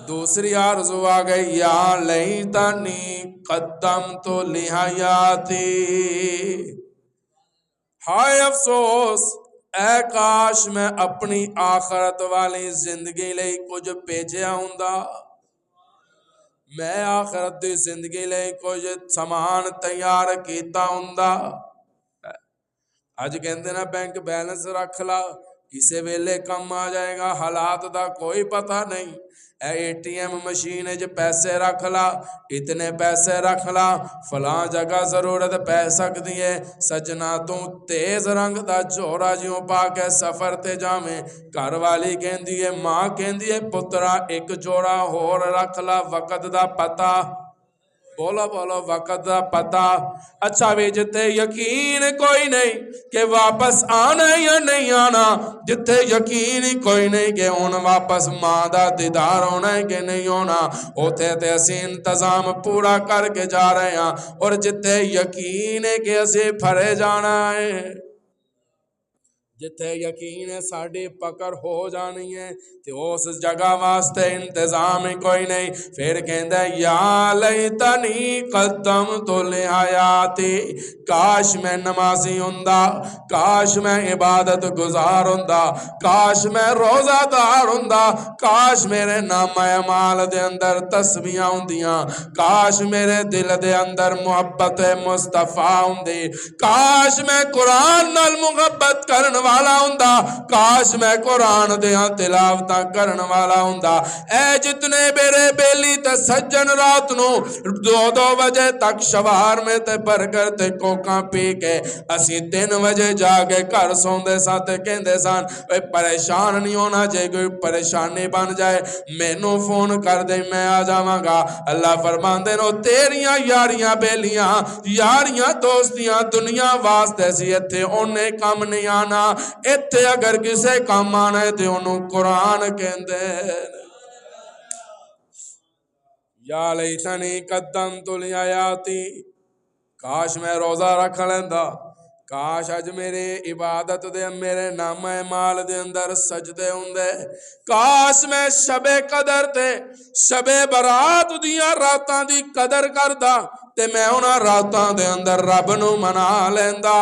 دوسری آرزو آ گئی یا لیتنی قدمت لحیاتی، ہائے افسوس اے کاش میں اپنی آخرت والی زندگی لئی کچھ بھیجیا ہوندا، میں آخرت دی زندگی لئی کچھ سامان تیار کیتا ہوندا۔ اج کہندے نا بینک بیلنس رکھ لا کسے ویلے کم آ جائے گا، حالات دا کوئی پتہ نہیں۔ اے ٹی ایم مشین وچ پیسے رکھ لا، اتنے پیسے رکھ لا، فلاں جگہ ضرورت پے سکتی ہے۔ سجنا تو تیز رنگ دا جوڑا جیوں پا کے سفر تے جاویں، گھر والی کہندی ہے، ماں کہندی ہے پترا ایک جوڑا ہور رکھ لا، وقت دا پتہ، بولو بولو وقت دا پتہ۔ اچھا بھی جتے یقین کوئی نہیں کہ واپس آنا یا نہیں آنا، جتے یقین کوئی نہیں کہ ہن واپس ماں دا دیدار ہونا ہے کہ نہیں ہونا، اوتھے تے اسی انتظام پورا کر کے جا رہے ہیں، اور جتے یقین ہے کہ اسی پھرے جانا ہے، جتھے یقین ہے ساڑی پکڑ ہو جانی ہے، تے اس جگہ واسطے انتظام ہی کوئی نہیں۔ پھر کہندہ ہے یا لیتنی قدمت لحیاتی، کاش میں نمازی ہوندا، کاش میں عبادت گزار ہوندا، کاش میں روزہ دار ہوندا، کاش میرے نامہ اعمال دے اندر تسبیحاں ہوندیاں، کاش میرے دل دے اندر محبت مصطفیٰ ہوندی، کاش میں قرآن نال محبت کرن والا ہوندا، کاش میں قرآن دیاں تلاوتاں کرن والا ہوندا۔ اے جتنے میرے بیلی تے سجن رات نو 2 بجے تک شوار میں تے برگر تے کوکاں پی کے اسی 3 بجے جا کے گھر سوندے ساں تے کہندے سان اے پریشان نہیں ہونا، جے کوئی پریشانی بن جائے مینوں فون کر دے میں آ جاواں گا۔ اللہ فرماندے نو تیریاں یاریاں بیلیاں یاریاں دوستیاں دنیا واسطے سی، ایتھے اونے کم نہیں آنا، ایتھے اگر کسے کام آنا ہے تے انہوں قرآن کہندے یا لیتنی قدمت لحیاتی، کاش میں روزہ رکھ لیندا، کاش اج میرے عبادت دے میرے نام اعمال دے اندر سجدے ہوندے، کاش میں شب قدر تے شب برات دیاں راتاں دی قدر کردا تے میں انہاں راتاں دے اندر رب نو منا لیندا،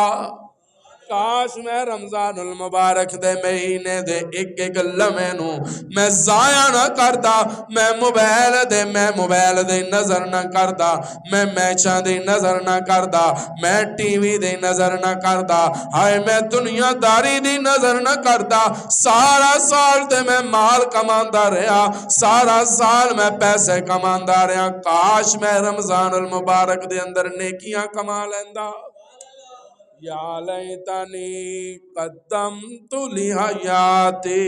کاش میں رمضان المبارک دے مہینے دے ایک لمحے نو میں ضائع نہ کردا، میں موبائل دے نظر نہ کردا، میں میچاں دی نظر نہ کردا، میں ٹی وی دی نظر نہ کردا، ہائے میں دنیا داری دی نظر نہ کردا، سارا سال تے میں مال کماندا رہا، سارا سال میں پیسے کماندا رہا، کاش میں رمضان المبارک دے اندر نیکیاں کما لیندا۔ یا لیتنی قدمت لحیاتی۔